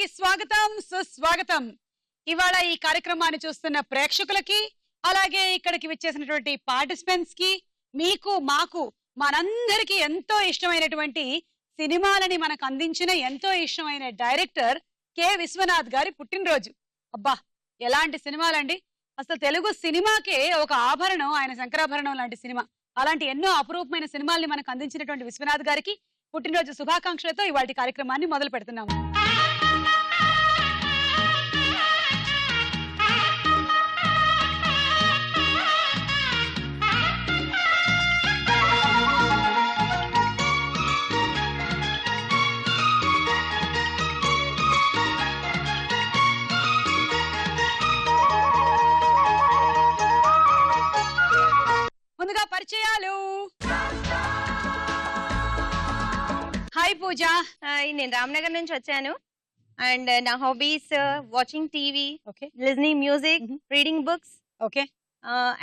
కార్యక్రమానికి స్వాగతం సుస్వాగతం. ఇవాళ ఈ కార్యక్రమాన్ని చూస్తున్న ప్రేక్షకులకి అలాగే ఇక్కడికి విచ్చేసినటువంటి పార్టిసిపెంట్స్ కి మీకు మాకు మనందరికీ ఎంతో ఇష్టమైనటువంటి సినిమాలని మనకు అందించిన ఎంతో ఇష్టమైన డైరెక్టర్ కె విశ్వనాథ్ గారి పుట్టినరోజు. అబ్బా ఎలాంటి సినిమాలండి, అసలు తెలుగు సినిమాకే ఒక ఆభరణం ఆయన శంకరాభరణం లాంటి సినిమా. అలాంటి ఎన్నో అపురూపమైన సినిమాల్ని మనకు అందించినటువంటి విశ్వనాథ్ గారికి పుట్టినరోజు శుభాకాంక్షలతో ఇవాళ కార్యక్రమాన్ని మొదలు పెడుతున్నాము. ముందుగా పరిచయాలు. హాయ్ పూజ. హాయ్, నేను రామ్నగర్ నుంచి వచ్చాను. అండ్ నా hobbies watching TV, okay, listening music, reading books. Okay.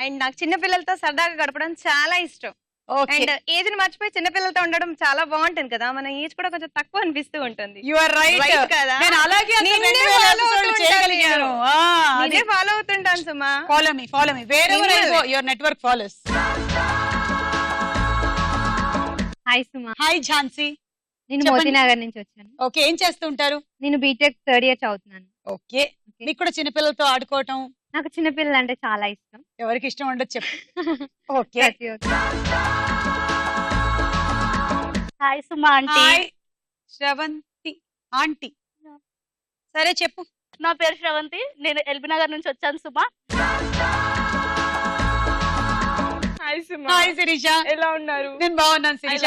And నాకు చిన్న పిల్లలతో సరదాగా గడపడం చాలా ఇష్టం. అండ్ ఏజ్ ని మర్చిపోయి చిన్న పిల్లలతో ఉండడం చాలా బాగుంటుంది కదా, మన ఏజ్ కూడా కొంచెం తక్కువ అనిపిస్తూ ఉంటుంది. యు ఆర్ రైట్ కదా. నేను అలాగే నేనే ఫాలో అవుతుంటాను Suma. Follow me wherever I go your network follows. Hi Suma. Hi Jhansi. నేను మోతీనగర్ నుంచి వచ్చాను. ఓకే, ఏం చేస్తూ ఉంటారు? నేను బీటెక్ థర్డ్ ఇయర్ చదువుతున్నాను. ఓకే, మీకు కూడా చిన్నపిల్లలతో ఆడుకోవటం? నాకు చిన్నపిల్లలు అంటే చాలా ఇష్టం. ఎవరికి ఇష్టం ఉండదు చెప్పు. ఓకే. హాయ్ సుమా ఆంటీ. Hi Sravanthi aunty. సరే చెప్పు. నా పేరు శ్రవంతి, నేను ఎల్బీ నగర్ నుంచి వచ్చాను సుమా. హాయ్ సుమా. హాయ్ శిరీష. ఎలా ఉన్నారు? నేను బాగున్నాను Sirisha.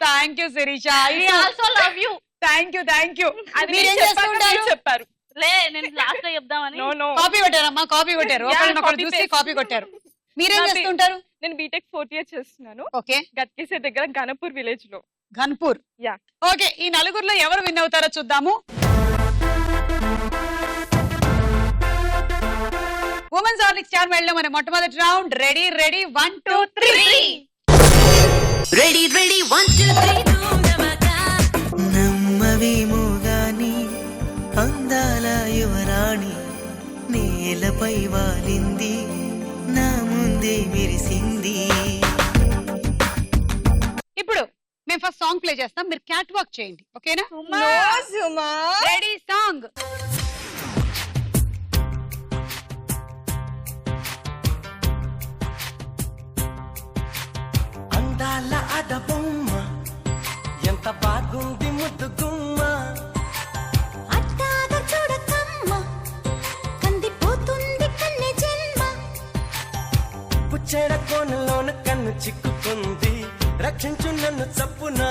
Thank you Sirisha. I also love you. Thank you. మీరేం చేస్తుంటారు? చెప్పారు. లే, నేను లాస్ట్ లో చెప్దామని. కాపీ కొట్టారమ్మా, కాపీ కొట్టారు. ఒకరినొకరు చూసి కాపీ కొట్టారు. మీరేం చేస్తుంటారు? నేను బీటెక్ 4th ఇయర్ చేస్తున్నాను. ఓకే. గట్కేసే దగ్గర గణపూర్ విలేజ్ లో. ఘన్పూర్. యా. ఓకే, ఈ నలుగురులో ఎవరు విన్ అవుతారో చూద్దాము. ఉమెన్స్ హార్లిక్స్ స్టార్ మేళలో మన మొట్టమొదటి రౌండ్. రెడీ 1 2 3. రెడీ 1 2 3. నమ్మవేమో గాని అందాల యువరాణి నేలపై వాలింది, నా ముందే మెరిసింది. ఇప్పుడు మేము ఫస్ట్ సాంగ్ ప్లే చేస్తాం, మీరు క్యాట్ వాక్ చేయండి. ఓకేనా? సుమా. Ready song. అందాల అడబొమ్మ ఎంత బాగుంది ముద్దు గుమ్మ, అట్టాగ చూడకమ్మ కందిపోతుంది కన్నె జన్మ, పుచ్చెడ కోనలోన కన్ను చిక్కుకుంది, రక్షించు నన్ను చప్పునా,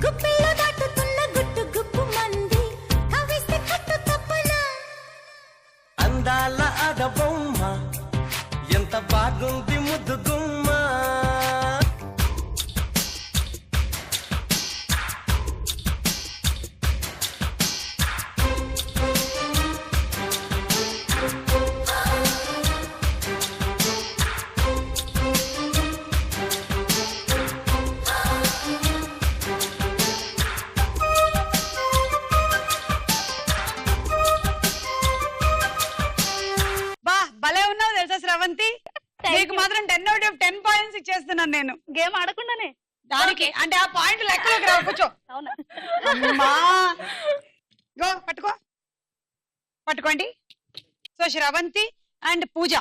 గుప్పిలో దాటుతున్న గుట్టు గుప్పు మంది కవిస్తే కట్టు తప్పునా, అందాల అడబొమ్మ ఎంత బాగుంది ముద్దు గుమ్మ. బా భలే ఉన్నావు తెలుసా శ్రవంతి. నీకు మాత్రం 10 out of 10 పాయింట్స్ ఇచ్చేస్తున్నాను నేను. గేమ్ ఆడకుండానే దానికి అంటే ఆ పాయింట్ లెక్కలోకి రావు. కూర్చో. అవునా? అమ్మా గో పట్టుకోండి. సో శ్రవంతి అండ్ పూజ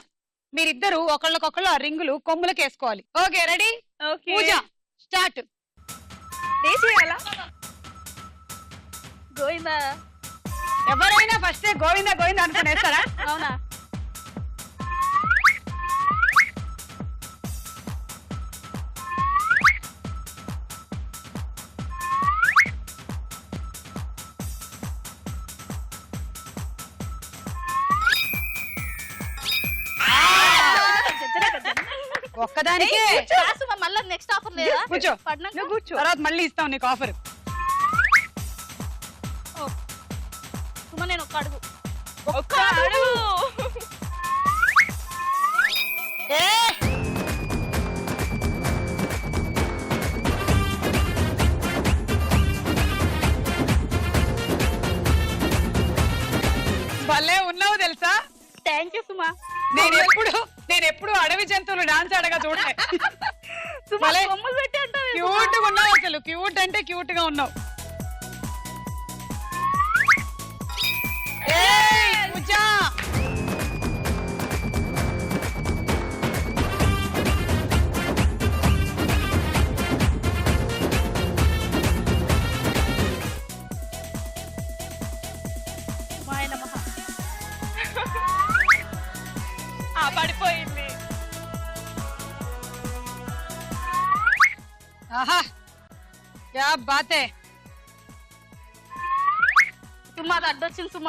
మీరిద్దరు ఒకళ్ళకొకళ్ళు ఆ రింగులు కొమ్ములకు వేసుకోవాలి. Okay, ready? Pooja start. Govinda. ఎవరైనా ఫస్ట్ గోవిందా అనుకునేస్తారా? అవునా? ఒక్కదానికే మళ్ళీ నెక్స్ట్ ఆఫర్ లేదా? కూర్చో. పడినాక కూర్చో, తర్వాత మళ్ళీ ఇస్తాం నీకు ఆఫర్. సుమా, నేను ఒక్క అడుగు. ఒక్క అడుగు. జంతువులు డాన్స్ ఆడగా చూడలే. సుమ భలే కొమ్ములు పెట్టి అంటావు క్యూట్ గా ఉన్నావు అసలు. క్యూట్ అంటే క్యూట్ గా ఉన్నావు. ఏయ్, పూజ. సుమాయ నమః. పడిపోయింది. ఆహా క్యా బాత్ హై. సుమ అది అడ్డొచ్చింది సుమ.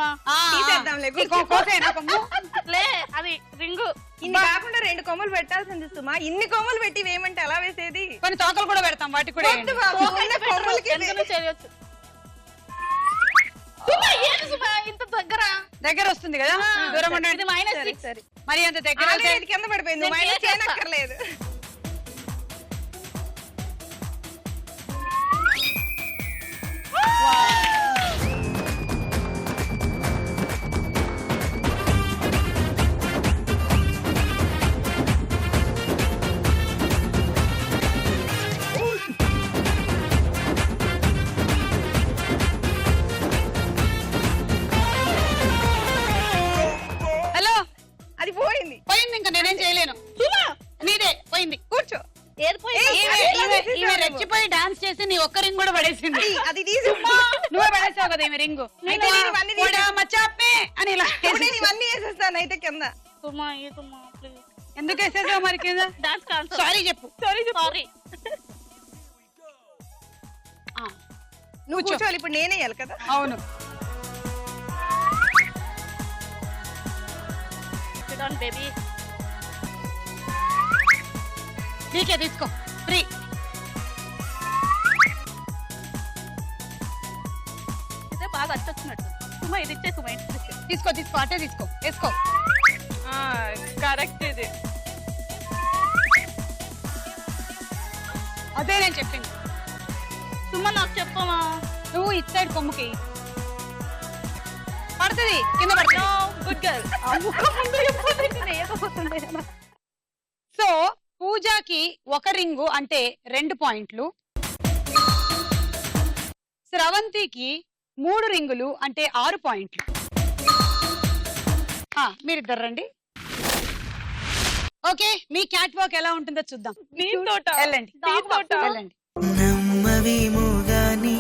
తీసేద్దాంలే, కోసేనా కొమ్ము? లే అది రింగు. ఇన్ని కాకుండా 2 కొమ్మలు పెట్టాల్సింది సుమా. ఇన్ని కొమ్మలు పెట్టి వేయమంటే ఎలా వేసేది? కొన్ని తోకలు కూడా పెడతాం, వాటికి కూడా వద్దు బాబు, ఉన్న కొమ్మలకి వెనక నుంచి చేయొచ్చు. సుమ ఏంది సుమ ఇంత దగ్గర? దగ్గర వస్తుంది కదా, దూరం ఇది ఉండండి. -6. మరి అంత దగ్గర ఆల్రెడీ అయితే- ఇది కింద పడిపోయింది, నేను మైనస్ చేస్తా. చేయనక్కర్లేదు. హలో, అది పోయింది. పోయింది, ఇంకా నేనేం చేయలేను. నీదే పోయింది. కూర్చో. ఏది పోయింది? ఈమె రెచ్చిపోయి డాన్స్ చేసి నీ ఒక్క రింగ్ కూడా పడేసింది. అది తీసి నువ్వే పడేసావు కదా ఈమె రింగు. అయితే నేను ఇవన్నీ పోడా మచ్చాపే అని ఇలా ఇప్పుడు నేను ఇవన్నీ వేసేస్తాను అయితే కింద. సుమ ఏ సుమ ప్లీజ్. ఎందుకు వేసేసావు మరి కింద? Dance cancer. సారీ చెప్పు. సారీ. నువ్వు కూర్చోవాలి, ఇప్పుడు నేనే వేయాలి కదా. అవును. SIT down baby. నీకే తీసుకో, ఫ్రీ. ఇదే బాగా అట్టొచ్చినట్టు. సుమ ఇది ఇచ్చే సుమ ఇంటికి ఇచ్చే. తీసుకో తీసుకో, అటే తీసుకో, వేసుకో. కరెక్ట్ ఇది. అదే నేను చెప్పింది. సుమ నాకు చెప్పమా. నువ్వు ఇటు సైడ్ కొమ్ముకి పడుతుంది, కింద పడుతుంది. Good girl. సో పూజకి ఒక రింగు అంటే 2 పాయింట్లు, స్రవంతికి 3 రింగులు అంటే 6 పాయింట్లు. మీరిద్దరు రండి. ఓకే, మీ క్యాట్ వాక్ ఎలా ఉంటుందో చూద్దాం. నీతోట. వెళ్ళండి నీతోట. వెళ్ళండి. నమ్మవేమో గాని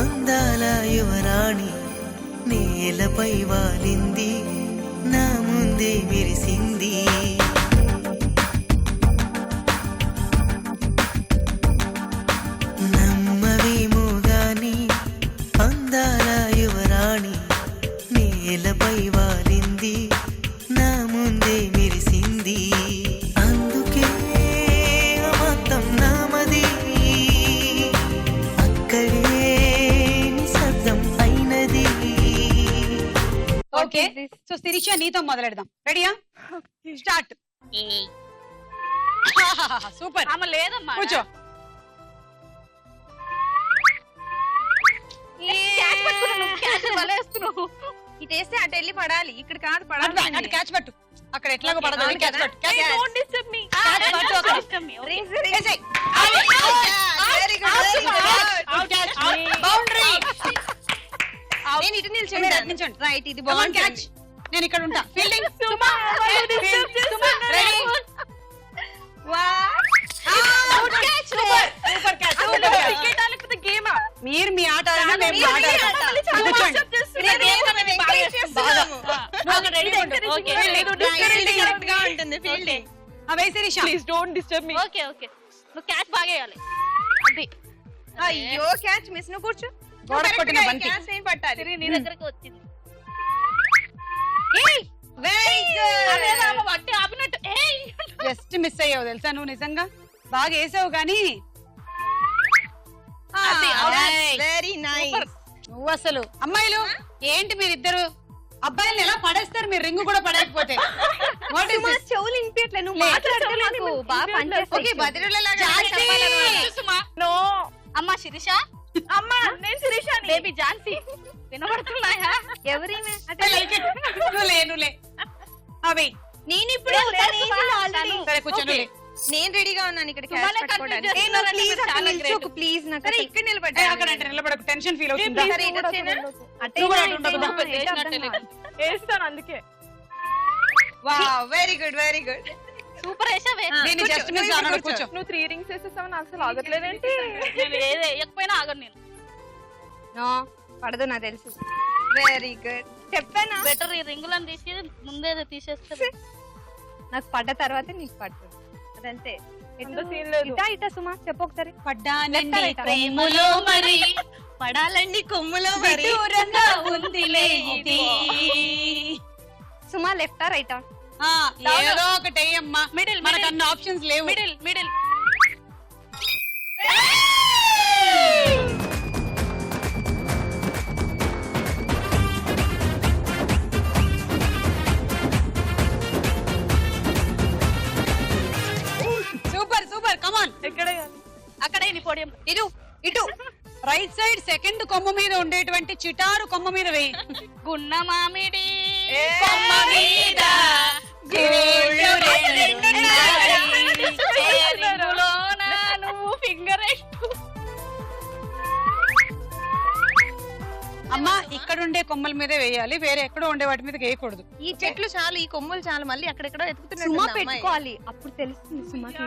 అందాల యువరాణి నేలపై వాలింది నా ముందే మెరిసింది. నమ్మవేమో గాని అందాల యువరాణి నేలపై వాలింది నా ముందే మెరిసింది. అందుకే మొత్తం నామది అక్కడే నిశ్శబ్దం అయినది. ఓకే, సో శిరీష నీతో మొదలెడదాం. రెడీయా? స్టార్ట్. సూపర్. ఆమె లేదమ్మా. కూర్చో. క్యాచ్ పట్టుకున్నావు నువ్వు. క్యాచ్ వలేస్తున్నావు. ఇటు వేస్తే అటు వెళ్ళి పడాలి, ఇక్కడ కాదు అటు పడాలి. క్యాచ్ పట్టు, అక్కడ ఎట్లాగో పడదు. అవును క్యాచ్ కదా? పట్టు, క్యాచ్ Yes. పట్టు. Don't disturb me. Catch పట్టు అక్కడ. Disturb me, okay? Rings, rings. వేసేయ్. Very good, very good. Out, catch. Boundary. నేను ఇటు మీరు నిల్చుంటాను. అటు నిల్చోండి. రైట్, ఇది Come on, బాగుంది. catch. నేను ఇక్కడ ఉంటా. ఫీల్డింగ్. సుమా, వాళ్ళు disturb చేస్తున్నారు. Ready. Out catch. Super catch. అసలు సూపర్ క్యాచ్. cricket ఆడకపోతే game ఆ? మీరు మీ ఆట ఆడినా మేము మీరు ఆట మీ ఆడతాం. ఆట. మమ్మల్ని చాలా కూర్చోండి. disturb చేస్తున్నారు. నేను Game మేము అనేది బాగా encourage చేస్తున్నాము. చేస్తున్నాము. నువ్వు అక్కడ ready ఉంటుంది. Okay, Fielding. నువ్వు disturb Fielding చేయాలి. correct గా ఉంటుంది, fielding. వేయి Sirisha. Please don't disturb me. Okay okay నువ్వు క్యాచ్ బాగా వేయాలి. అది అయ్యో క్యాచ్ మిస్. నువ్వు కూర్చో. గోడ కొట్టిన బంతి. క్యాచ్ ఏం పట్టాలి. తిరిగి నీ దగ్గరికి వచ్చింది. వెరీ అదే గుడ్. రామ పట్టి ఆపినట్టు. ఏయ్ జస్ట్ మిస్ అయ్యావు తెలుసా నువ్వు. నిజంగా బాగా వేసావు గానీ అది, ఏయ్. Very nice. నువ్వు అసలు అమ్మాయిలు ఏంటి మీరిద్దరు అబ్బాయిల్ని ఎలా పడేస్తారు మీరు రింగు కూడా పడేయకపోతే? What is this? చెవులు వినిపించట్లే, నువ్వు లేదు. మాట్లాడితే నాకు బాగా పనిచేస్తాయి. ఓకే, బదిరులలాగా చెప్పాలన్నమాట. సుమా. నో. అమ్మా శిరీష. అమ్మా నేను శిరీషాని. బేబీ ఝాన్సీ వినబడుతున్నాయా? ఎవరిమే? I like it. నువ్వు లే. అవి నేను ఇప్పుడు సరే కూర్చోండి నేను రెడీగా ఉన్నాను ఇక్కడ సుమనే confuse చేస్తున్నారంటే మీరు చాలా great. ప్లీజ్ నాకు ఏ, ఇక్కడ అక్కడ అంటే నిలబడకు టెన్షన్ ఫీల్ అవుతుందా సరే, ఇటు వచ్చేనా? నువ్వు కూడా అటు ఉండకు, దా. చేసినట్టే లేదు. వేస్తాను అందుకే. Wow very good very good. Super వేసావే. దీన్ని జస్ట్ మిస్ అన్నాడు కూర్చో నువ్వు 3 రింగ్స్ వేసేస్తావు నాకు అసలు ఆగట్లేదేంటి? నేను ఏది వేయకపోయినా ఆగను నేను. నో పడదు నాకు తెలుసు. వెరీ గుడ్ చెప్పానా? బెటర్ ఈ రింగులను తీసి ముందే తీసేస్తే నాకు పడ్డ తర్వాత నీకు పడుతుంది అదంతే. అంత సీన్ లేదు. ఇటా ఇటా సుమా చెప్పు ఒకసారి. పడ్డానండి లెఫ్ట్ ప్రేమలో మరి పడాలండి కొమ్ములో విదూరంగా ఉందిలే ఇది. సుమా లెఫ్టా రైటా? ఆ, ఏదో ఒకటి అమ్మా మిడిల్ మనకు అన్ని ఆప్షన్స్ లేవు మిడిల్ మిడిల్. సూపర్ సూపర్ కమాన్ ఎక్కడ అక్కడే నీ పోడియం. ఇటు ఇటు రైట్ సైడ్ సెకండ్ కొమ్మ మీద ఉండేటువంటి చిటారు కొమ్మ మీద వేయి గున్న మామిడి ఏ. కొమ్మ మీద గోళ్ళు రెండున్నాయి. ఏ రింగులోన నువ్వు ఫింగర్ ఎట్టు. అమ్మా ఇక్కడ ఉండే కొమ్మల మీదే వేయాలి వేరే ఎక్కడో ఉండే వాటి మీద వేయకూడదు ఈ చెట్లు చాలు ఈ కొమ్ములు చాలు మళ్ళీ అక్కడెక్కడో సుమా పెట్టుకోవాలి అప్పుడు తెలుస్తుంది సుమాకి.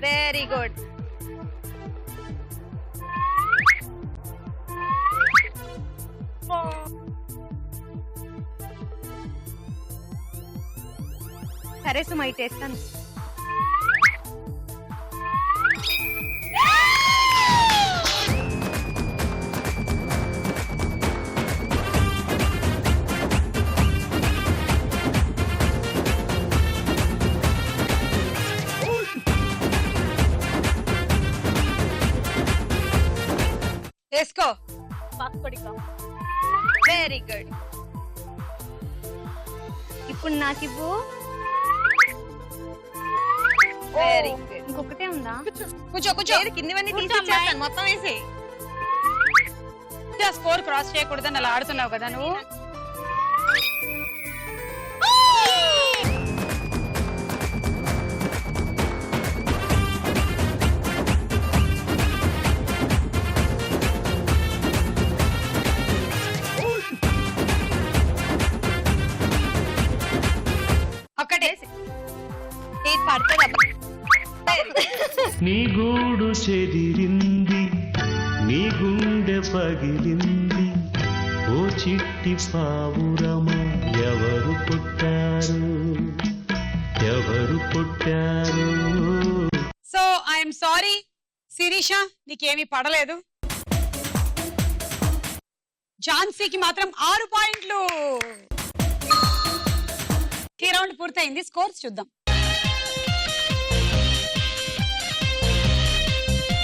Very good. సరే సుమా ఇటు వేస్తాను. వేసుకో పాస్పడిగా. Very good. ఇప్పుడు నాకు ఇవ్వు. Very good. ఇంకొకటే ఉందా? కూర్చో కూర్చో కిందివన్నీ కూర్చో తీసేస్తాను మొత్తం వేసి. స్కోర్ క్రాస్ చేయకూడదని అలా ఆడుతున్నావు కదా నువ్వు ఒక్కటే ఇది పడుతుంది. నీ గూడు చెదిరింది నీ గుండె పగిలింది ఓ చిట్టి పావురమ ఎవరు పుట్టారు ఎవరు పుట్టారు. సో ఐఎమ్ సారీ శిరీష నీకేమీ పడలేదు ఝాన్సీకి మాత్రం 6 పాయింట్లు. ఈ రౌండ్ పూర్తయింది స్కోర్స్ చూద్దాం.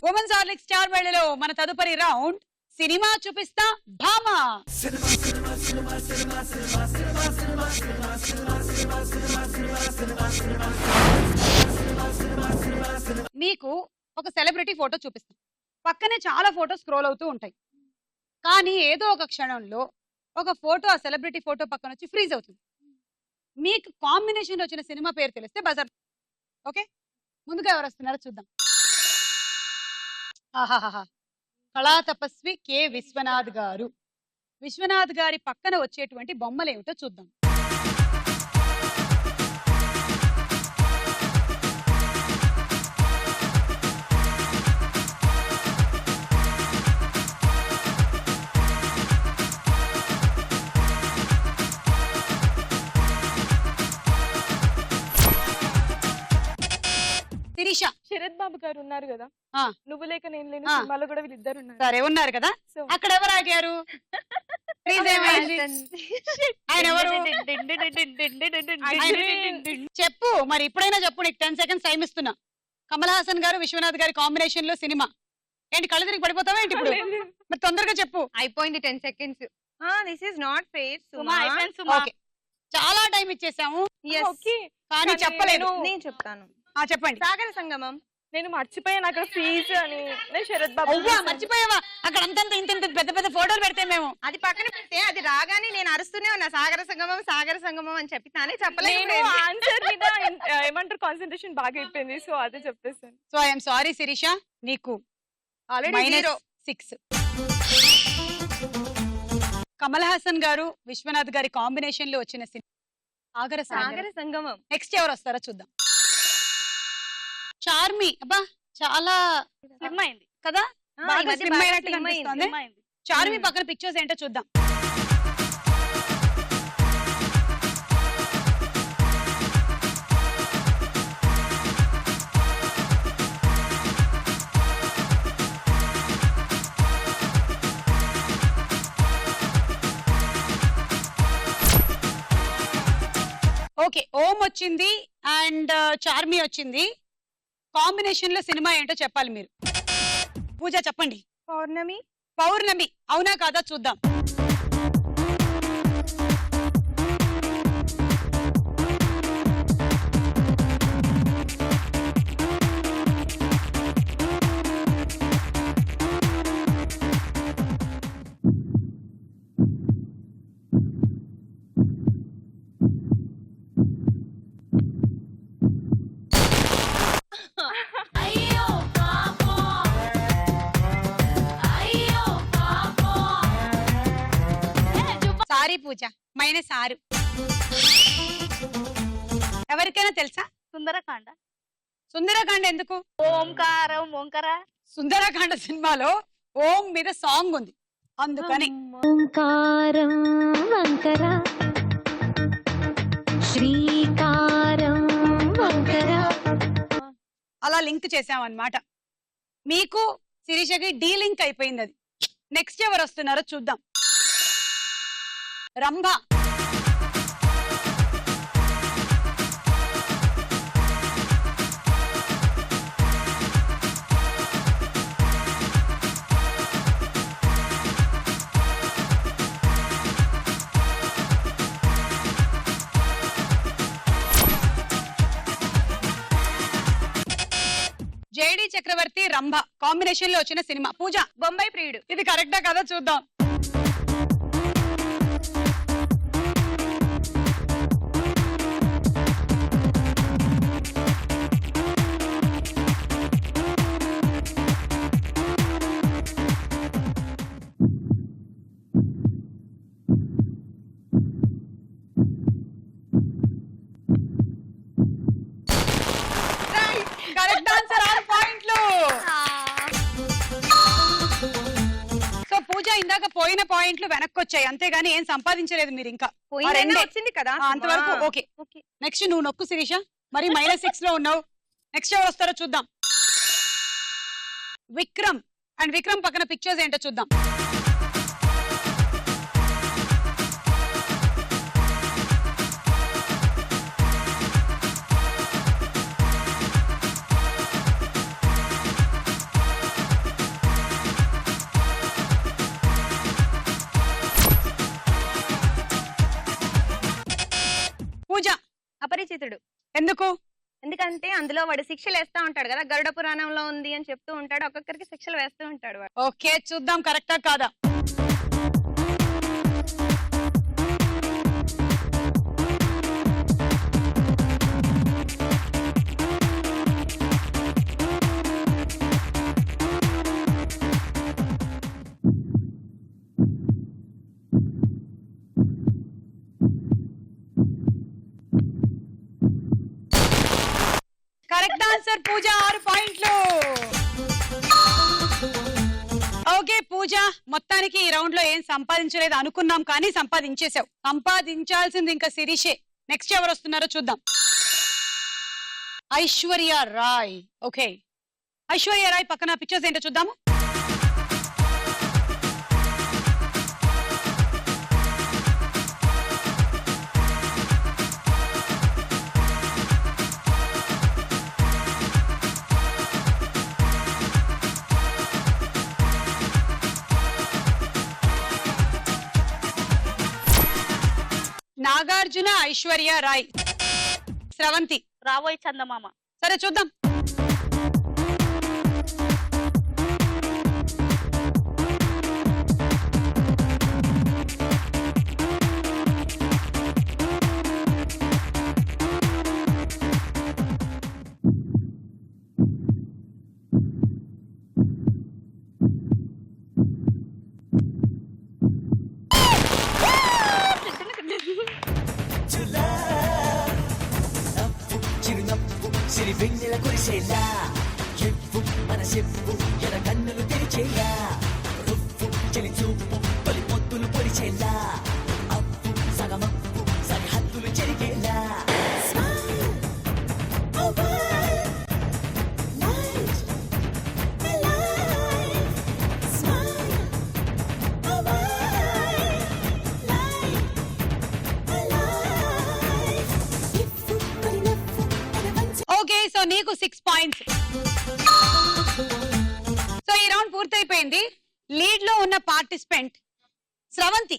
ఉమెన్స్ హార్లిక్ స్టార్ వేళలో మన తదుపరి రౌండ్ సినిమా చూపిస్తా భామా. మీకు ఒక సెలబ్రిటీ ఫోటో చూపిస్తాం పక్కనే చాలా ఫోటో స్క్రోల్ అవుతూ ఉంటాయి కానీ ఏదో ఒక క్షణంలో ఒక ఫోటో ఆ సెలబ్రిటీ ఫోటో పక్కన వచ్చి ఫ్రీజ్ అవుతుంది మీకు కాంబినేషన్ వచ్చిన సినిమా పేరు తెలిస్తే బజార్. ఓకే ముందుగా ఎవరు వస్తున్నారో చూద్దాం. ఆహాహా కళా తపస్వి కె విశ్వనాథ్ గారు. విశ్వనాథ్ గారి పక్కన వచ్చేటువంటి బొమ్మలు ఏమిటో చూద్దాం. శిరీష శరత్ బాబు గారు ఉన్నారు కదా, ఆ. నువ్వు లేక నేను లేని ఆ. సినిమాలో కూడా వీళ్ళిద్దరు ఉన్నారు. సరే ఉన్నారు కదా సో అక్కడ ఎవరు ఆగారు Freeze ఏమైంది? ఆయన ఎవరు చెప్పు మరి ఇప్పుడైనా చెప్పు నీకు 10 seconds టైం ఇస్తున్నా. కమల్ హాసన్ గారు విశ్వనాథ్ గారి కాంబినేషన్ లో సినిమా ఏంటి కళ్ళు తిరిగి పడిపోతావా ఏంటి ఇప్పుడు మరి తొందరగా చెప్పు. అయిపోయింది 10 seconds. This is not fair Suma అయిపోయింది సుమా. ఓకే చాలా టైం ఇచ్చేసాము Yes. ఓకే కానీ చెప్పలేదు. నేను చెప్తాను. చెప్పండి. సాగర సంగమం. నేను మర్చిపోయాను అక్కడ ఫీజు అని. నేను శరత్ బాబు అవ్వా మర్చిపోయావా? అక్కడ అంతంత ఇంత ఇంత పెద్ద పెద్ద ఫోటోలు పెడితే మేము అది పక్కన పెడితే అది రాగానే నేను అరుస్తూనే ఉన్నా సాగర సంగమం అని చెప్పి తానే నేను చెప్పలేదు. ఆన్సర్ మీద ఏమంటారు కాన్సన్ట్రేషన్ బాగా అయిపోయింది, సో అదే చెప్పేసాను. సో ఐఎమ్ సారీ శిరీష, నీకు ఆల్రెడీ -6. కమల్ హాసన్ గారు విశ్వనాథ్ గారి కాంబినేషన్ లో వచ్చిన సినిమా సాగర సంగమం. నెక్స్ట్ ఎవరు వస్తారో చూద్దాం. చార్మి, అబ్బా చాలా స్లిమ్ అయింది కదా, ఈ బాగా మధ్య slim బాగా అయినట్టుగా slim అయింది. అనిపిస్తోంది. స్లిమ్ అయింది. చార్మి పక్కన పిక్చర్స్ ఏంటో చూద్దాం. ఓకే, ఓం వచ్చింది అండ్ చార్మి వచ్చింది. కాంబినేషన్ లో సినిమా ఏంటో చెప్పాలి మీరు. పూజ చెప్పండి. పౌర్ణమి. పౌర్ణమి అవునా కాదా చూద్దాం. సారీ పూజ, -6. ఎవరికైనా తెలుసా సుందరకాండ. సుందరకాండ? ఎందుకు? ఓంకారం ఓంకర. సుందరకాండ సినిమాలో ఓం మీద సాంగ్ ఉంది, అందుకని. ఓంకారం వంకర శ్రీకారం వంకర. అలా లింక్ చేసామన్నమాట. మీకు శిరీషకి డీ లింక్ అయిపోయింది అది. నెక్స్ట్ ఎవరు వస్తున్నారో చూద్దాం. రంభ. జేడి చక్రవర్తి, రంభ కాంబినేషన్ లో వచ్చిన సినిమా. పూజ. బొంబాయి ప్రియుడు. ఇది కరెక్టా కదా చూద్దాం. కరెక్ట్ ఆన్సర్, 6 పాయింట్లు. సో పూజ, ఇందాక పోయిన పాయింట్లు వెనక్కి వచ్చాయి, అంతేగాని ఏం సంపాదించలేదు మీరు ఇంకా. పోయిందైనా వచ్చింది కదా అంతవరకు ఓకే. నెక్స్ట్ నువ్వు నొక్కు శిరీష, మరి -6 లో ఉన్నావు. నెక్స్ట్ ఎవరు వస్తారో చూద్దాం. విక్రమ్. అండ్ విక్రమ్ పక్కన పిక్చర్స్ ఏంటో చూద్దాం. పూజ. అపరిచితుడు. ఎందుకు? ఎందుకంటే అందులో వాడు శిక్షలు వేస్తా ఉంటాడు కదా, గరుడ పురాణంలో ఉంది అని చెప్తూ ఉంటాడు, ఒక్కొక్కరికి శిక్షలు వేస్తూ ఉంటాడు వాడు. ఓకే, చూద్దాం కరెక్టా కాదా. కరెక్ట్ ఆన్సర్ పూజ, 6 పాయింట్లు. ఓకే పూజ, మొత్తానికి ఈ రౌండ్ లో ఏం సంపాదించలేదు అనుకున్నాం, కానీ సంపాదించేసావు. సంపాదించాల్సింది ఇంకా శిరీషే. నెక్స్ట్ ఎవరు వస్తున్నారో చూద్దాం. ఐశ్వర్య రాయ్. ఓకే, ఐశ్వర్య రాయ్ పక్కన పిక్చర్స్ ఏంటో చూద్దాము. నాగార్జున, ఐశ్వర్య రాయ్, స్రవంతి. రాబోయే చందమామ. సరే చూద్దాం. చెలి వెన్నెల కురిసేలా ఎవ్వు మన చెప్పు ఎల కన్నులు తెరిచేలా రువ్వు చెలి చూపు తొలి పొత్తులు పొడిచేలా అప్పు సగమప్పు సరిహద్దులు చెరిగేలా ఓకే సో నీకు 6 పాయింట్స్. సో ఈ రౌండ్ పూర్తయిపోయింది. లీడ్ లో ఉన్న పార్టిసిపెంట్ స్రవంతి.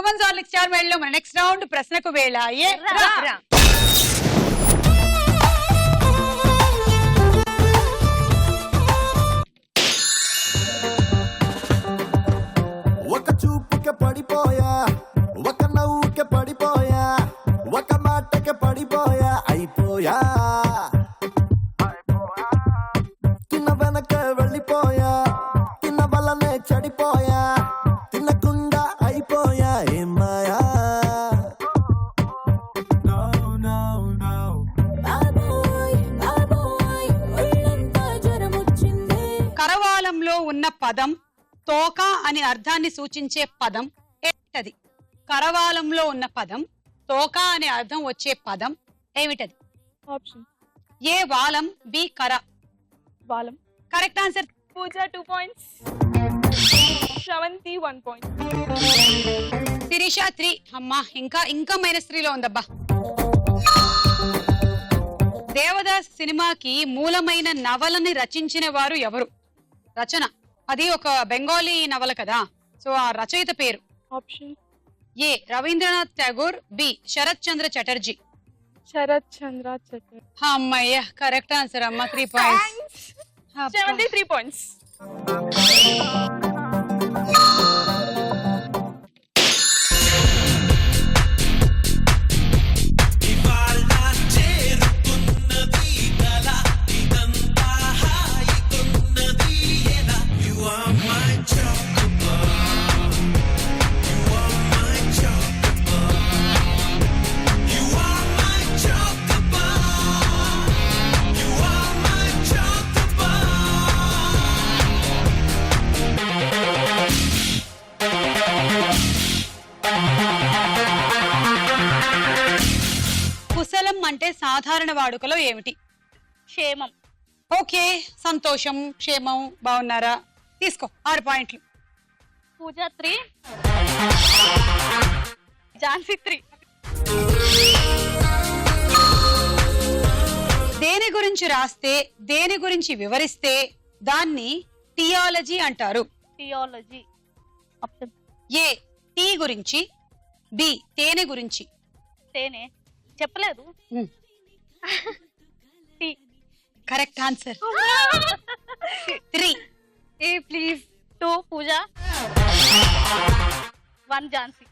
ఉమెన్స్ హార్లిక్స్ స్టార్ మేళ్ లో మన నెక్స్ట్ రౌండ్ ప్రశ్నకు వేళ. రా. ఒక చూపుకే పడిపోయా, ఒక నవ్వుకే పడిపోయా, ఒక మాటకే పడిపోయా, అయిపోయా తిన్న వెనకే వెళ్ళిపోయా, తిన్న వల్లనే చెడిపోయా, తినకుండా అయిపోయా ఏమాయా. కరవాలంలో ఉన్న పదం తోక అని అర్థాన్ని సూచించే పదం ఏమిటది? కరవాలంలో ఉన్న పదం తోక అనే అర్థం వచ్చే పదం ఏమిటది? ఆప్షన్ ఏ వాలం, బి కర. వాలం. Correct answer. Pooja 2 points, Sravanthi 1 point. Sirisha 3. అమ్మా ఇంకా -3 లో ఉందబ్బా. దేవదాస్ సినిమాకి మూలమైన నవలని రచించిన వారు ఎవరు? రచన అది ఒక బెంగాలీ నవల కదా, సో ఆ రచయిత పేరు. Option A Rabindranath Tagore, B Sarat Chandra Chatterjee. Sarat Chandra Chatter. అమ్మయ్య కరెక్ట్ ఆన్సర్ అమ్మా. 3 పాయింట్స్. శ్రవంతి 3 పాయింట్స్. కుశలం అంటే సాధారణ వాడుకలో ఏమిటి? క్షేమం. ఓకే సంతోషం, క్షేమం. బాగున్నారా? తీసుకో 6 పాయింట్లు. పూజ 3, ఝాన్సీ 3. దేని గురించి రాస్తే, దేని గురించి వివరిస్తే దాన్ని థియాలజీ అంటారు? థియాలజీ. ఆప్షన్ ఏ టీ గురించి, బి తేనె గురించి. తేనె చెప్పలేదు. Tea. Correct answer. 3. A please. 2 Pooja, 1 Jhansi.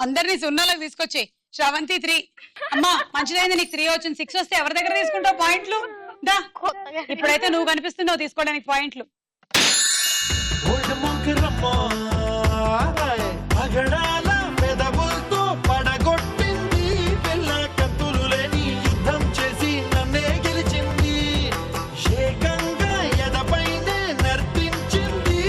అందరినీ సున్నాలకు తీసుకొచ్చే. శ్రవంతి 3. అమ్మా మంచిదైంది నీకు 3 వచ్చింది. 6 వస్తే ఎవరి దగ్గర తీసుకుంటావు పాయింట్లు? దా ఇప్పుడైతే నువ్వు కనిపిస్తున్నావు తీసుకోవడానికి పాయింట్లు. పగడాల పెదవులతో పడగొట్టింది, పిల్ల కత్తులు లేని యుద్ధం చేసి నన్నే గెలిచింది, ఏకంగా ఎదపైనే నర్తించింది.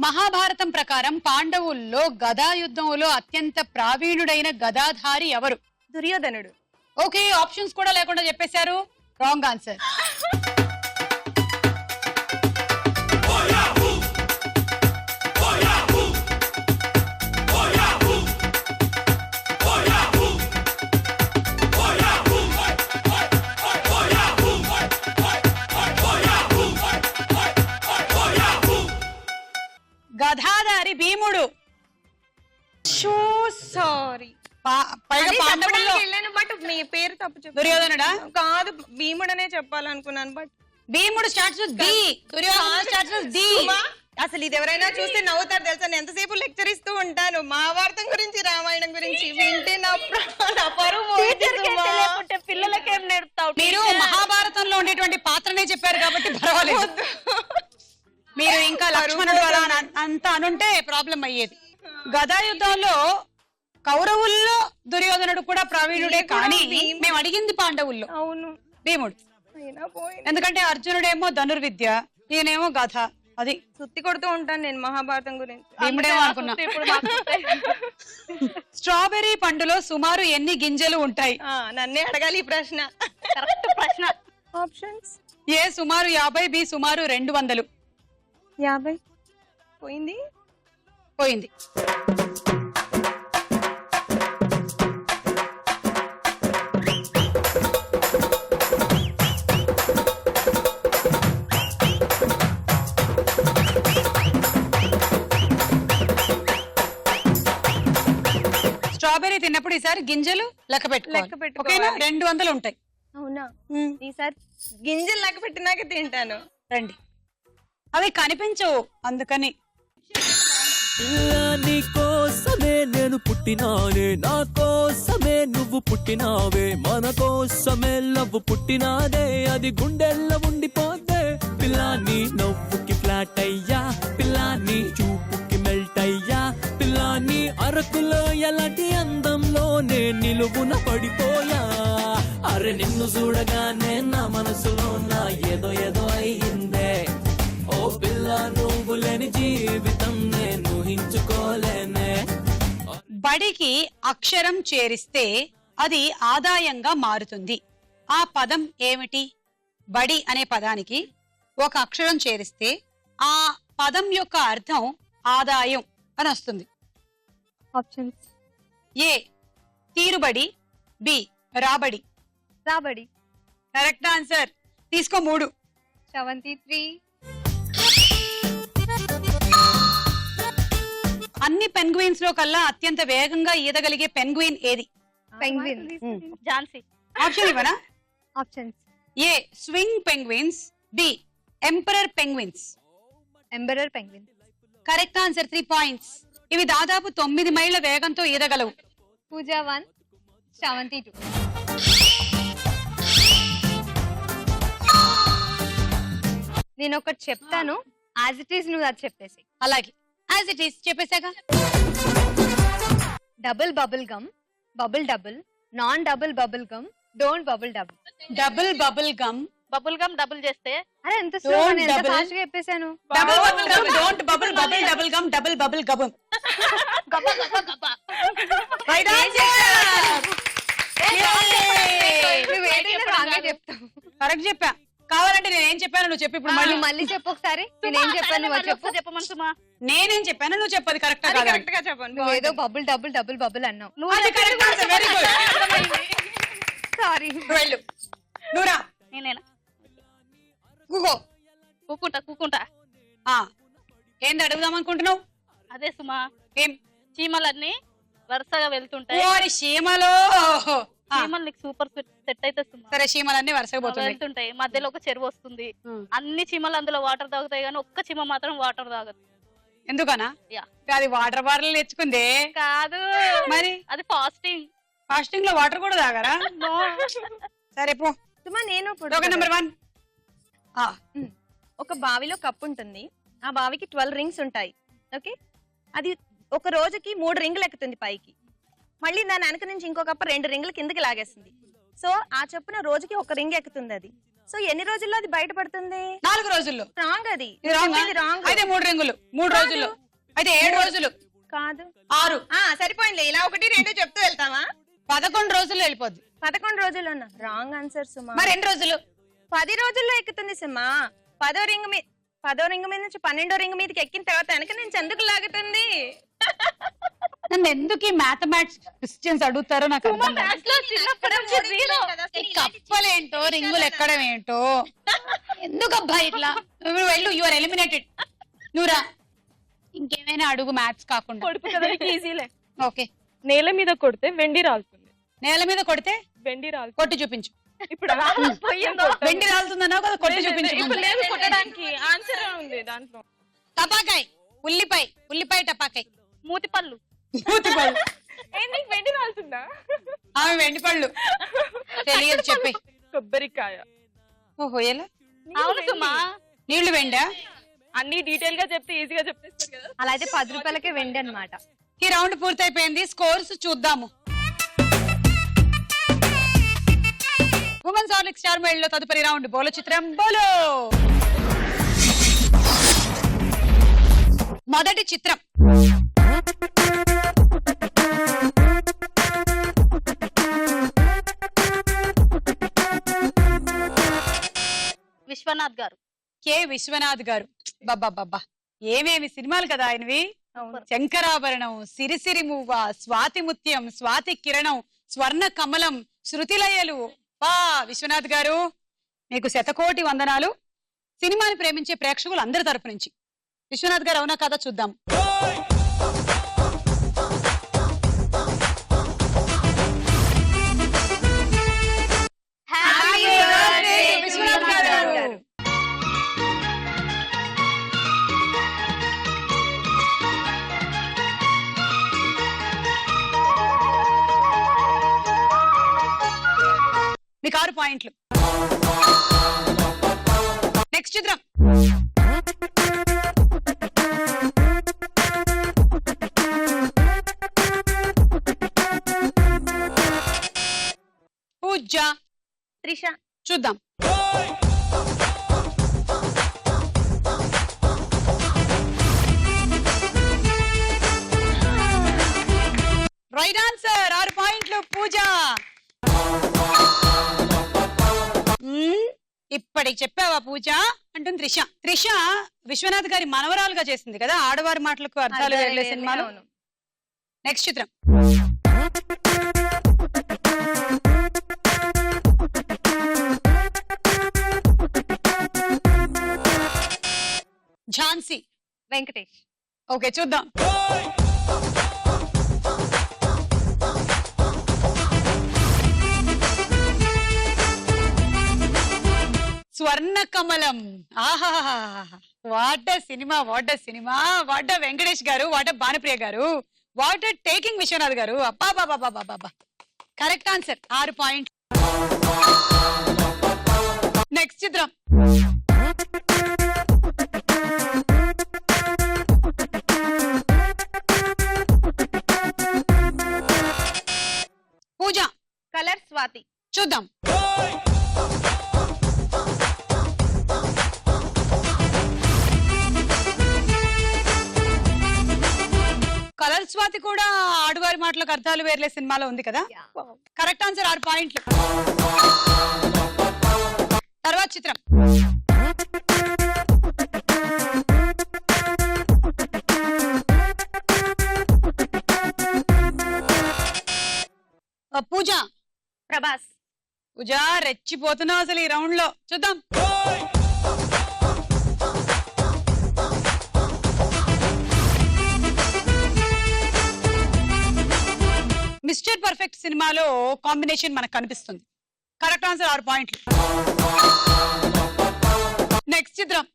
మహాభారతం ప్రకారం పాండవుల్లో గదా యుద్ధంలో అత్యంత ప్రావీణుడైన గదాధారి ఎవరు? దుర్యోధనుడు. ఓకే ఆప్షన్స్ కూడా లేకుండా చెప్పేశారు. Wrong answer. గదాధారి భీముడు. సారీ. పైగా పాండవుల్లో వెళ్ళాను బట్ మీ పేరు తప్పు చెప్పాను. దుర్యోధనుడా? కాదు భీముడనే చెప్పాలనుకున్నాను బట్ భీముడు స్టార్ట్స్ విత్ బి, దుర్యోధనుడు స్టార్ట్స్ విత్ డి. అసలు ఇది ఎవరైనా చూస్తే నవ్వుతారు తెలుసా. నేను ఎంతసేపు లెక్చర్ ఇస్తూ ఉంటాను మహాభారతం గురించి, రామాయణం గురించి. వింటే నా పరువు తెలియకుంటే పిల్లలకేం నేర్పుతావు? మీరు మహాభారతంలో ఉండేటువంటి పాత్రనే చెప్పారు కాబట్టి పర్వాలేదు. మీరు ఇంకా లక్ష్మణుడు అలా అంత అనుంటే ప్రాబ్లం అయ్యేది. గదా యుద్ధంలో కౌరవుల్లో దుర్యోధనుడు కూడా ప్రావీణుడే, ఈయన కూడా కానీ భీముడు. మేము అడిగింది పాండవుల్లో అవును భీముడు. అయినా పోయింది. ఎందుకంటే అర్జునుడేమో ధనుర్విద్య, ఈయనేమో గాథ. అది సుత్తి కొడుతూ ఉంటాను నేను మహాభారతం గురించి. భీముడేమో అనుకున్నా. ఇప్పుడు మాకు స్ట్రాబెర్రీ పండులో సుమారు ఎన్ని గింజలు ఉంటాయి? నన్నే అడగాలి ఈ ప్రశ్న. కరెక్ట్ ప్రశ్న. ఆప్షన్స్ ఏ సుమారు 50, బి సుమారు 200. 50 పోయింది. పోయింది. స్ట్రాబెర్రీ తిన్నప్పుడు ఈసారి గింజలు లెక్క పెట్టుకోవాలి. ఓకేనా? 200 ఉంటాయి. అవునా? ఈసారి గింజలు లెక్క పెట్టినాక తింటాను. రండి. అవి కనిపించవు అందుకని. నీ కోసమే నేను పుట్టినానే, నా కోసమే నువ్వు పుట్టినావే, మన కోసమే లవ్వు పుట్టినాదే, అది గుండెల్లో ఉండిపోతే. పిల్లాని నవ్వుకి ఫ్లాట్ అయ్యా, పిల్లాని చూపుకి మెల్ట్ అయ్యా, పిల్లాని అరకులో ఎలాంటి అందంలోనే నిలువున పడిపోయా. అరే నిన్ను చూడగానే నా మనసులో నా ఏదో ఏదో అయ్యిందే. ఓ పిల్ల నువ్వు లేని జీవితం నేను ఊహించుకోలేనే. బడికి అక్షరం చేరిస్తే అది ఆదాయంగా మారుతుంది. ఆ పదం ఏమిటి? బడి అనే పదానికి ఒక అక్షరం చేరిస్తే ఆ పదం యొక్క అర్థం ఆదాయం అని వస్తుంది. ఆప్షన్స్ ఏ తీరుబడి, బి రాబడి. రాబడి. Correct answer. తీసుకో 3. 73. అన్ని పెంగ్విన్స్ లో కల్లా అత్యంత వేగంగా ఈదగలిగే పెంగ్విన్ ఏది? పెంగ్విన్. ఝాన్సీ. ఆప్షన్ ఇవ్వనా? Options A swing penguins, B emperor penguins. Emperor penguin. Correct answer. 3 points. ఇవి దాదాపు 9 మైళ్ళ వేగంతో ఈదగలవు. పూజా 1, 72. నేను ఒకటి చెప్తాను, యాజ్ ఇట్ ఈస్ నువ్వు అది చెప్పేసి. అలాగే యాజ్ ఇట్ ఈస్ చెప్పేసాగా. Double bubble gum, bubble double, non double bubble gum, don't bubble double. Double bubble gum. Bubble gum double చేస్తే అరే ఎంత స్లో, Don't ఎంత double. ఫాస్ట్ గా చెప్పేశాను. Double bubble gum, don't bubble bubble double gum, double bubble గబమ్. గబ్బా గబ్బా గబ్బా. Right answer. నువ్వు ఏదైనా రాంగే చెప్తావు. కరెక్ట్ చెప్పా. కావాలంటే నేనేం చెప్పాను నువ్వు చెప్పు ఇప్పుడు మళ్ళీ. మళ్ళీ చెప్పు ఒకసారి. నేనేం చెప్పాను నువ్వు అది చెప్పు. చెప్పమని సుమా. నేనేం చెప్పాను నువ్వు చెప్పదు కరెక్టా కాదా? కరెక్ట్ గా చెప్పండి. నువ్వు ఏదో బబుల్ డబుల్ డబుల్ బబుల్ అన్నావు. అది correct answer. Very good. Sorry. వెళ్ళు. నువ్వురా. నేనేనా? కూకో. కూకుంటా కూకుంటా. ఏంది అడుగుదాం అనుకుంటున్నావు? అదే సుమా, ఏం? చీమలన్నీ వరుసగా వెళ్తుంటాయి. ఓరి చీమలో. చీమలు నీకు సూపర్ సెట్ అయితే సుమా. సరే చీమలన్నీ వరుసగా పోతున్నాయి. వెళ్తుంటాయి, మధ్యలో ఒక చెరువు వస్తుంది. అన్ని చీమలు అందులో వాటర్ తాగుతాయి, కానీ ఒక్క చీమ మాత్రం వాటర్ తాగదు. ఎందుకనా? యా. అది వాటర్ బాటిల్ తెచ్చుకుందే కాదు, మరి. అది ఫాస్టింగ్. ఫాస్టింగ్ లో వాటర్ కూడా తాగరా? సరే పో. నేను టోకెన్ నెంబర్ 1. ఒక బావిలో కప్పు ఉంటుంది. ఆ బావికి 12 రింగ్స్ ఉంటాయి. ఓకే, అది ఒక రోజుకి 3 రింగులు ఎక్కుతుంది పైకి. మళ్ళీ దాని వెనక నుంచి ఇంకో కప్ప 2 రింగులు కిందకి లాగేస్తుంది. సో ఆ చొప్పున రోజుకి 1 రింగ్ ఎక్కుతుంది అది. సో ఎన్ని రోజుల్లో అది బయటపడుతుంది? 4 రోజుల్లో. రాంగ్. అది ఇది wrong ఆ? రాంగ్. అయితే 3 రింగులు 3 రోజుల్లో. అయితే 7 రోజులు కాదు. 6. సరిపోయింది. ఇలా 1, 2 చెప్తూ వెళ్తావా? 11 రోజుల్లో వెళ్ళిపోద్ది. 11 రోజుల్లోనా? రాంగ్ ఆన్సర్ సుమా. మరి 2 రోజులు. 10 రోజుల్లో ఎక్కుతుంది సుమా. 10వ రింగ్ మీద నుంచి 12వ రింగ్ మీదకి ఎక్కిన తర్వాత వెనక నుంచి ఎందుకు లాగుతుంది? నన్ను ఎందుకు ఈ మ్యాథమెటిక్స్ క్వశ్చన్స్ అడుగుతారో నాకు అర్థం కాదు. ఈ కప్పలేంటో రింగులు ఎక్కడం ఏంటో ఎందుకబ్బా ఇట్లా? నువ్వు వెళ్ళు, యు ఆర్ ఎలిమినేటెడ్. నువ్వురా. ఇంకేమైనా అడుగు మ్యాథ్స్ కాకుండా. కొడుకు కదా ఈజీలే. ఓకే. నేల మీద కొడితే వెండి రాలుతుంది. నేల మీద కొడితే వెండి రాలుతుంది. కొట్టి చూపించు. ఇప్పుడు వెండి రాలుతుందన్నావు కదా, కొట్టి చూపించు. ఇప్పుడు లేదు కొట్టడానికి. ఆన్సర్ ఉంది దాంట్లో. టపాకాయ్, ఉల్లిపాయ టపాకాయ్. మూతి పళ్ళు. మూతిపళ్ళు. వెండి రాలుతుందా? ఆమె వెండి పళ్ళు. తెలియదు చెప్పి. కొబ్బరికాయ. ఓహో ఎలా? అవును సుమా. నీళ్లు వెండా? అన్ని డీటెయిల్ గా చెప్తే ఈజీగా చెప్పేస్తారు కదా. అలా అయితే 10 రూపాయలకే వెండి అన్నమాట. ఈ రౌండ్ పూర్తయిపోయింది. స్కోర్స్ చూద్దాము. ఉమెన్స్ హార్లిక్స్ స్టార్ మైల్ లో తదుపరి రౌండ్ బోలో చిత్రం బోలో. మొదటి చిత్రం విశ్వనాథ్ గారు. కె విశ్వనాథ్ గారు. బాబా ఏమేమి సినిమాలు కదా ఆయనవి. శంకరాభరణం, సిరిసిరి మువ్వ, స్వాతి ముత్యం, స్వాతి కిరణం, స్వర్ణ కమలం, శృతిలయలు. విశ్వనాథ్ గారు మీకు శతకోటి వందనాలు. సినిమాని ప్రేమించే ప్రేక్షకులు అందరి తరపు నుంచి. విశ్వనాథ్ గారు అవునా కదా చూద్దాం. విశ్వనాథ్ గారు. మీకు 6 పాయింట్లు. నెక్స్ట్ చిత్రం పూజ, త్రిష. చూద్దాం. Right answer. 6 పాయింట్లు పూజ. ఇప్పటికి చెప్పావా పూజ అంటుంది త్రిష. త్రిష విశ్వనాథ్ గారి మనవరాలుగా చేసింది కదా ఆడవారి మాటలకు అర్థాలు వేర్లే సినిమాలో. నెక్స్ట్ చిత్రం ఝాన్సీ, వెంకటేష్. ఓకే చూద్దాం. స్వర్ణ కమలం. ఆహా, what cinema, what cinema, what Venkatesh గారు, వాట్ భానుప్రియ గారు, వాట్ టేకింగ్ విశ్వనాథ్ గారు. అబ్బా బాబా బాబా బాబా. Correct answer. 6 పాయింట్. నెక్స్ట్ చిత్రం పూజ, కలర్ స్వాతి. చూద్దాం. కలర్ స్వాతి కూడా ఆడవారి మాటలకు అర్థాలు వేర్లే సినిమాలో ఉంది కదా. Correct answer. 6 పాయింట్లు. తర్వాత చిత్రం పూజ, ప్రభాస్. పూజ రెచ్చిపోతున్నావు అసలు ఈ రౌండ్ లో. చూద్దాం. మిస్టర్ పర్ఫెక్ట్ సినిమాలో కాంబినేషన్ మనకు కనిపిస్తుంది. Correct answer. 6 పాయింట్లు. నెక్స్ట్ చిత్రం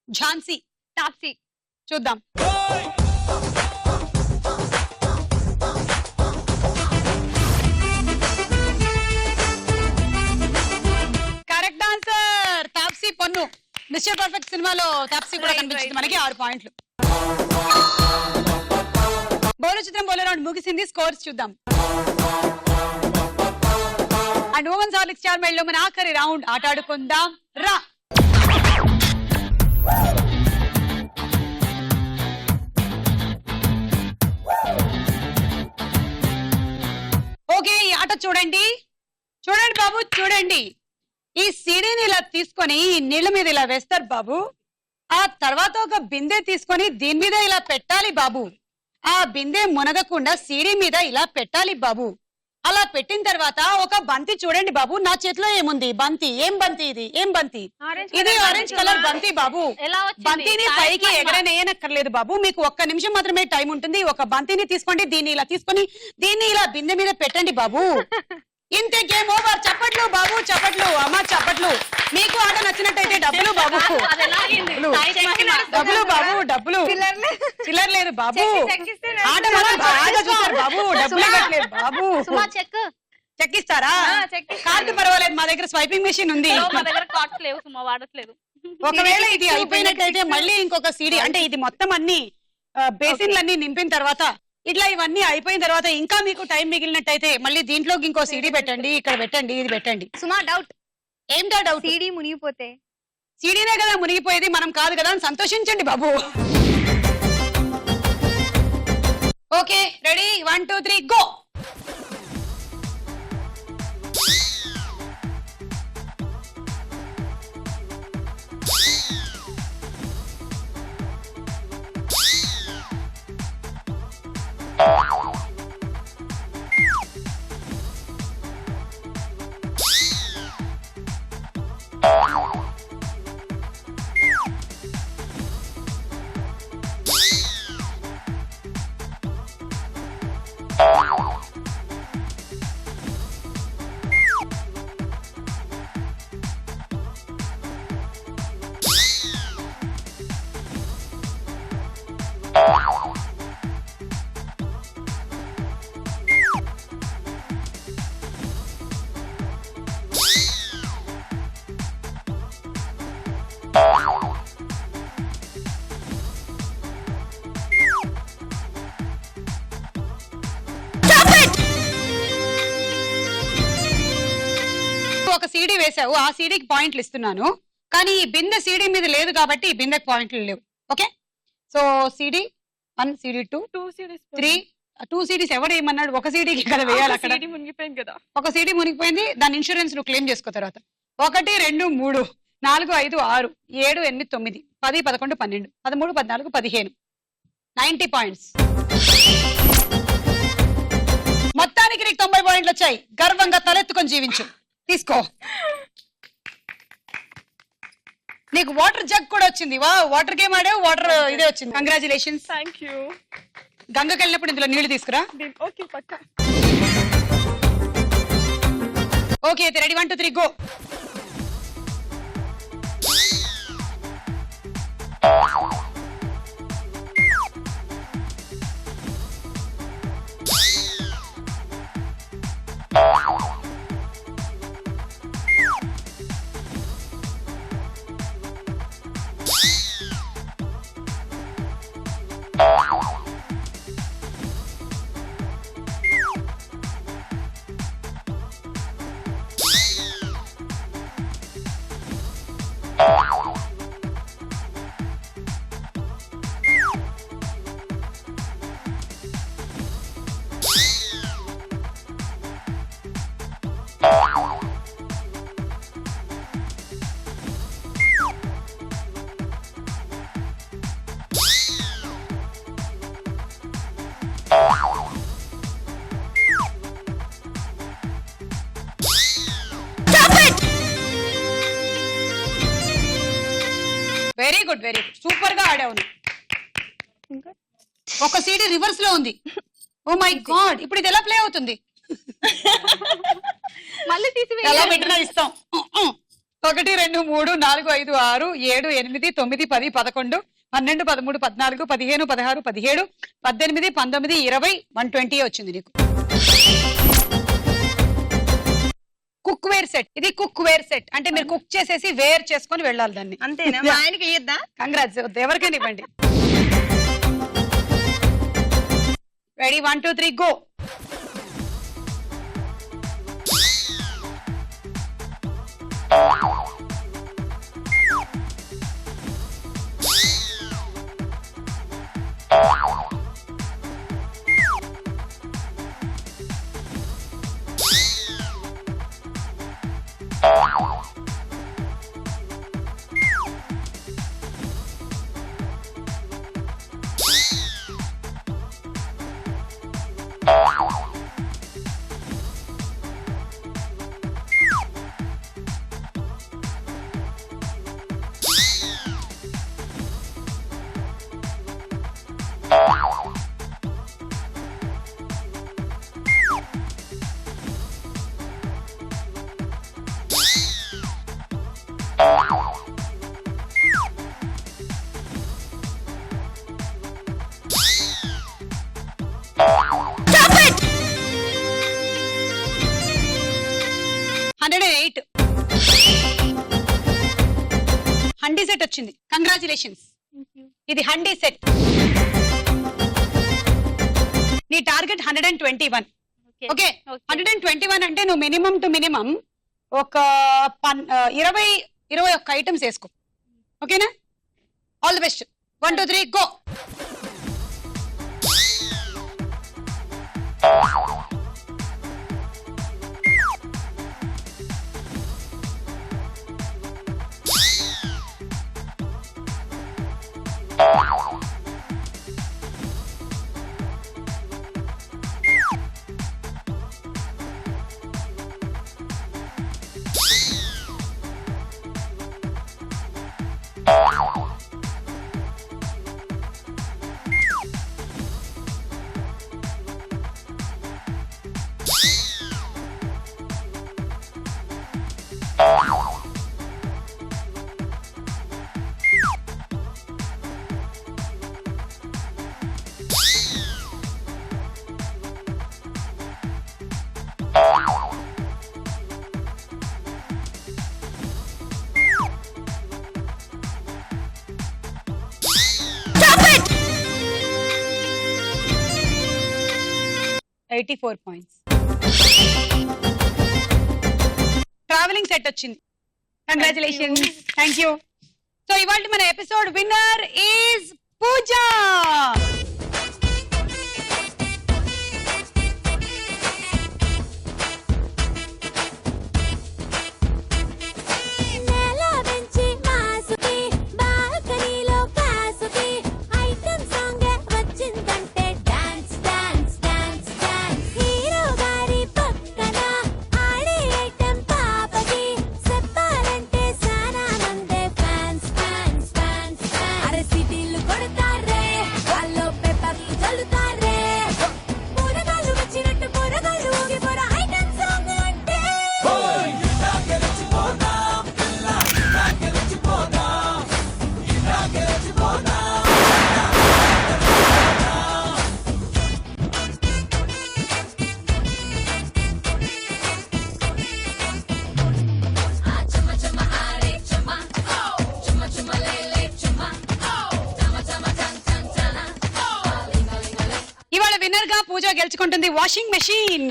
ఝాన్సీ, తాప్సీ. చూద్దాం. Correct answer. Taapsee Pannu. Mister perfect సినిమాలో తాప్సీ కూడా కనిపించింది మనకి. 6 పాయింట్లు. బోలో చిత్రం బోలో రౌండ్ ముగిసింది. స్కోర్స్ చూద్దాం. And women's Horlicks star mile లో మన ఆఖరి రౌండ్ ఆట ఆడుకుందాం రా. ఓకే, ఈ ఆట చూడండి. చూడండి బాబు, చూడండి. ఈ సీడీని ఇలా తీసుకొని ఈ నీళ్ళ మీద ఇలా వేస్తారు బాబు. ఆ తర్వాత ఒక బిందె తీసుకొని దీని మీద ఇలా పెట్టాలి బాబు. ఆ బిందె మునగకుండా సీడీ మీద ఇలా పెట్టాలి బాబు. అలా పెట్టిన తర్వాత ఒక బంతి చూడండి బాబు. నా చేతిలో ఏముంది? బంతి. ఏం బంతి ఇది? ఏం బంతి? ఇది ఆరెంజ్ కలర్ బంతి బాబు. బంతిని పైకి ఎగరనేయనక్కర్లేదు బాబు. మీకు 1 నిమిషం మాత్రమే టైం ఉంటుంది. ఒక బంతిని తీసుకోండి, దీన్ని ఇలా తీసుకొని దీన్ని ఇలా బిందె మీద పెట్టండి బాబు. ఇంతే, గేమ్ ఓవర్. చప్పట్లు బాబు, చప్పట్లు. అమ్మ చప్పట్లు. మీకు ఆట నచ్చినట్టయితే డబ్బులు బాబు. డబ్బులు బాబు, డబ్బులు. చిల్లర లేదు బాబు. ఆట మాత్రం బాగా చూసారు బాబు. డబ్బులు ఇవ్వట్లేదు బాబు. చెక్ చెక్ ఇస్తారా? చెక్ కార్డు పర్వాలేదు, మా దగ్గర స్వైపింగ్ మెషిన్ ఉంది. మా దగ్గర కార్డ్స్ లేవు సుమా, వాడట్లేదు. ఒకవేళ ఇది అయిపోయినట్లయితే మళ్ళీ ఇంకొక సీడీ, అంటే ఇది మొత్తం అన్ని బేసిన్లన్నీ నింపిన తర్వాత ఇట్లా ఇవన్నీ అయిపోయిన తర్వాత ఇంకా మీకు టైం మిగిలినట్టయితే మళ్ళీ దీంట్లోకి ఇంకో సీడీ పెట్టండి, ఇక్కడ పెట్టండి, ఇది పెట్టండి. సుమా డౌట్, ఏంటా డౌట్? సీడీ మునిగిపోతే? సీడీనే కదా మునిగిపోయేది, మనం కాదు కదా అని సంతోషించండి బాబు. Okay ready, 1 2 3 go. ఒక సీడీ వేసావు, ఆ సీడీకి పాయింట్లు ఇస్తున్నాను, కానీ ఈ బిందె సీడీ మీద లేదు కాబట్టి ఈ బిందెకి పాయింట్లు లేవు. Okay, so CD 1 CD 2 3 2 CDs ఎవరు ఏమన్నాడు? ఒక సీడీకి కదా వేయాలి, అక్కడ మునిగిపోయింది కదా. ఒక సీడీ మునిగిపోయింది, దాని ఇన్సూరెన్స్ నువ్వు క్లెయిమ్ చేసుకో తర్వాత. 1 2 3 4 5 6 7 8 9 10 11 12 13 14 15 90 పాయింట్స్. మొత్తానికి నీకు 90 పాయింట్లు వచ్చాయి. గర్వంగా తలెత్తుకొని జీవించు. తీసుకో. నీకు వాటర్ జగ్ కూడా వచ్చింది. వా, వాటర్ గేమ్ ఆడావు, వాటర్ ఇదే వచ్చింది. కంగ్రాచులేషన్స్. Thank you. గంగకి వెళ్ళినప్పుడు ఇందులో నీళ్లు తీసుకురా. ఓకే పక్కా. ఓకే అయితే ready, 1 2 3 go. Very good, very good, super గా ఆడావు. ఒక సీడీ రివర్స్ లో ఉంది. ఓ మై గాడ్, ఇప్పుడు ఇది ఎలా ప్లే అవుతుంది? మళ్ళీ తీసి ఎలా పెట్టినా ఇస్తాం. 1 2 3 4 5 6 7 8 9 10 11 12 13 14 15 16 17 18 19 20 120 వచ్చింది నీకు. కుక్ వేర్ సెట్, ఇది కుక్ వేర్ సెట్ అంటే మీరు కుక్ చేసేసి వేర్ చేసుకొని వెళ్ళాలి దాన్ని. అంతేనా? మా ఆయనకి ఇయ్యద్దా? కంగ్రాట్స్, ఎవరికైనా ఇవ్వండి. Ready, 1 2 3 go. సెట్ వచ్చింది, కంగ్రాచులేషన్స్. ఇది హండీ సెట్. నీ టార్గెట్ 121. ఓకే, 121 అంటే నువ్వు మినిమం టు మినిమం ఒక 21 ఐటమ్స్ వేసుకో. ఓకేనా? All the best. 1 2 3 go. $84 points. Travelling set వచ్చింది. కంగ్రాచులేషన్స్. Thank you. సో ఇవాళ మన episode winner is Pooja. Pooja గెలుచుకుంటుంది వాషింగ్ మెషిన్.